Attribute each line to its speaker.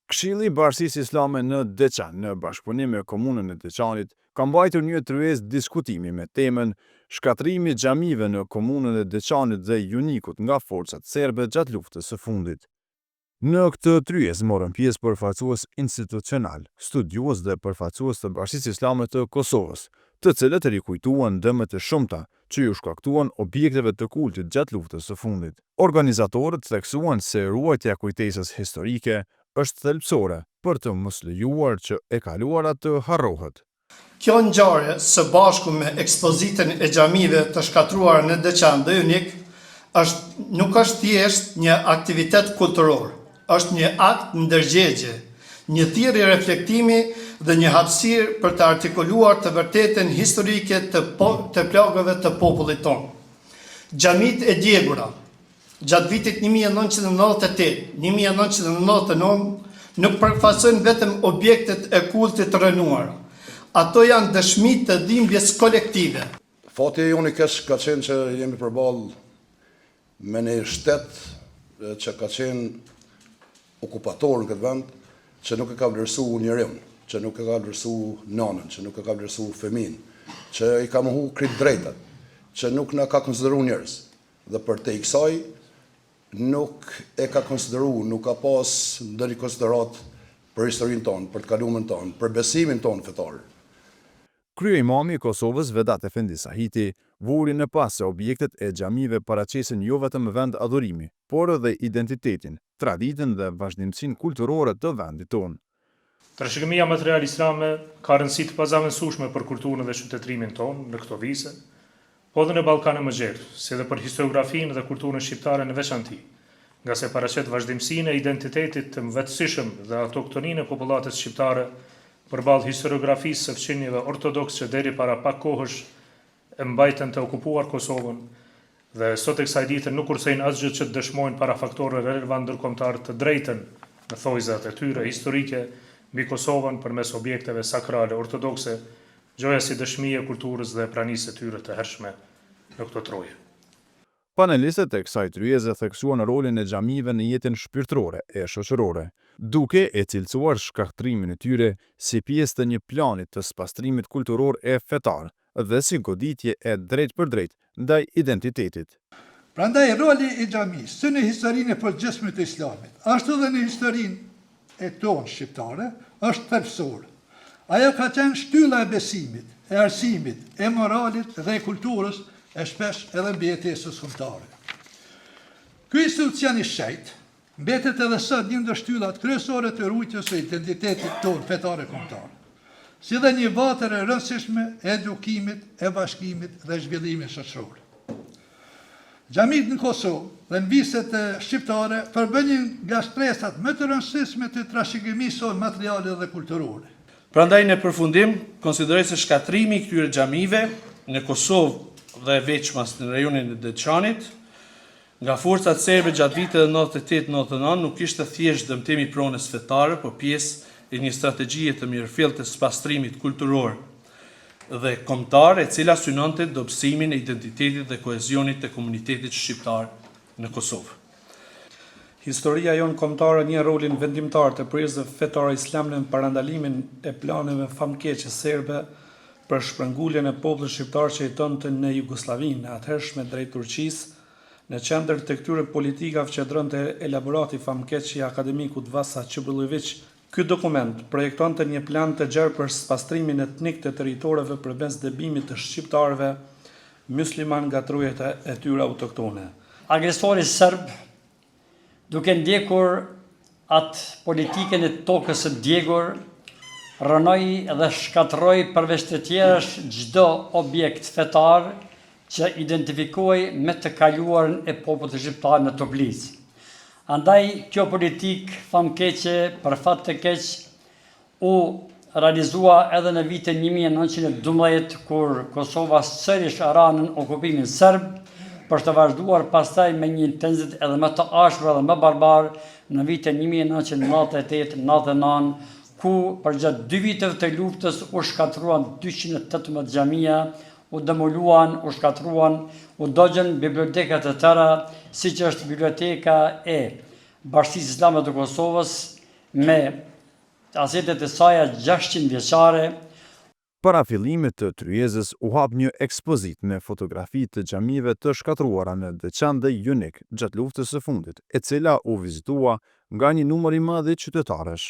Speaker 1: Këshilli i Bashkisë Islame në Deçan, në bashkëpunim me komunën e Deçanit, ka mbajtur një tryezë diskutimi me temën Shkatrimi i xhamive në komunën e Deçanit dhe Junikut nga forcat serbe gjatë luftës së fundit. Në këtë tryezë morën pjesë përfaqësues institucional, studiues dhe përfaqësues të Bashkisë Islame të Kosovës, të cilët rikujtuan dëmet e shumta që ju shkaktuan objekteve të kultit gjatë luftës së fundit. Organizatorët theksuan se ruajtja e kujtesës historike është thelbësore për të mos lejuar që e kaluara të harrohet.
Speaker 2: Kjo ngjarje së bashku me ekspozitën e xhamive të shkatruar në Deçan dhe Junik nuk është thjesht një aktivitet kulturor, është një akt ndërgjegje, një thirrje reflektimi dhe një hapësirë për të artikuluar të vërtetën historike të plagëve të popullit tonë. Xhamit e djegura gjatë vitit 1998-1999 nuk përfaqësojnë vetëm objektet e kultit të rënuara. Ato janë dëshmi të dhimbjes kolektive.
Speaker 3: Fati i Junikës ka qenë që jemi përballë me një shtet që ka qenë okupator në këtë vend, që nuk e ka vlerësuar njeriun, që nuk e ka vlerësuar nanën, që nuk e ka vlerësuar fëmin, që i ka mohu krejt drejtat, që nuk na ka konsideruar njerëz. Dhe për te i kësaj nuk e ka konsideruar, nuk ka pas ndonjë konsiderat për historinë tonë, për të kaluarën tonë, për besimin tonë fetar.
Speaker 1: Kryeimami i Kosovës Vedat Efendi Sahiti vuri në pas se objektet e xhamive paraqesin jo vetëm vend adhurimi, por edhe identitetin, traditën dhe vazhdimsinë kulturore të vendit tonë.
Speaker 4: Trashëgimia materiale islame ka rëndësi të pazavendësueshme për kulturën dhe qytetrimin tonë në këto vise, po dhe në Ballkanin më gjerë, si dhe për historiografinë dhe kulturën shqiptare në veçanti, nga se paraqet vazhdimsinë e identitetit të mëvetësishëm dhe autoktoninë e popullatës shqiptare përballë historiografisë së fqinjeve ortodoks që deri para pak kohësh e mbajtën të okupuar Kosovën dhe sot e kësaj dite nuk kursejnë asgjë që të dëshmojnë para faktorëve relevant ndërkombëtar të drejtën në thojzat e tyre historike mbi Kosovën përmes objekteve sakrale ortodokse, gjoja si dëshmi e kulturës dhe pranisë së tyre të hershme në këto troje.
Speaker 1: Panelistët e kësaj tryeze theksuan rolin e xhamive në jetën shpirtërore e shoqërore, duke e cilësuar shkaktrimin e tyre si pjesë të një plani të spastrimit kulturor e fetar dhe si goditje e drejt për drejt ndaj identitetit.
Speaker 5: Prandaj roli i xhamisë, si në historinë e përgjithshme të Islamit, ashtu edhe në historinë e tonë shqiptare, është thelbësor. Ajo ka qenë shtylla e besimit, e arsimit, e moralit dhe e kulturës, e shpesh edhe mbi jetesës kombëtare. Ky institucion i shenjtë mbetet edhe sot një ndër shtyllat kryesore të ruajtjes së identitetit tonë fetare kombëtar, si dhe një vatër e rëndësishme e edukimit, e bashkimit dhe zhvillimit shoqëror. Xhamit në Kosovë dhe në viset shqiptare përbëjnë nga stresat më të rëndësishme të trashëgimisë materiale dhe kulturore.
Speaker 6: Prandaj në përfundim, konsideroj se shkatrimi i këtyre xhamive në Kosovë dhe veçmas në rajonin e Deçanit nga forcat serbe gjatë viteve 98-99 nuk ishte thjesht dëmtim i pronës fetare, por pjesë e një strategjie të mirëfillte së pastrimit kulturor dhe kombëtar e cila synonte dobësimin e identitetit dhe kohezionit të komunitetit shqiptar në Kosovë.
Speaker 7: Historia jonë kombëtare një rolin vendimtar të prirëzve fetare islame në parandalimin e planeve famkeqe serbe për shpërnguljen e popullit shqiptar që jetonte në Jugosllavinë, atëhershme drejt Turqisë, në qendër të këtyre politikave që ndronte elaborati famkeq i akademikut Vasa Çubrullović. Ky dokument projektonte një plan të gjerë për pastrimin etnik të territoreve përmes dëbimit të shqiptarëve musliman nga trujet e tyre autoktone.
Speaker 8: Agresori serb, duke ndjekur atë politikën e tokës së djegur, rënoi dhe shkatroi përveç të tjerësh çdo objekt fetar që identifikoi me të kaluarën e popullit shqiptar në Toplicë. Andaj kjo politik famkeqe për fat të keq u realizua edhe në vitin 1912 kur Kosova sërish ra në okupimin serb për të vazhduar pastaj me një intensitet edhe më të ashpër dhe më barbar në vitin 1998-99 ku përgjatë 2 viteve të luftës u shkatruan 218 xhamia, u demoluan, u shkatruan, u dogjën bibliotekat e tëra, siç është biblioteka e Bashkisë Islame të Kosovës, me asetet e saj 600 vjeçare.
Speaker 1: Para fillimit të tryezës u hap një ekspozitë me fotografi të xhamive të shkatruara në Deçan dhe Junik gjatë luftës së fundit, e cila u vizitua nga një numër i madh i qytetarësh.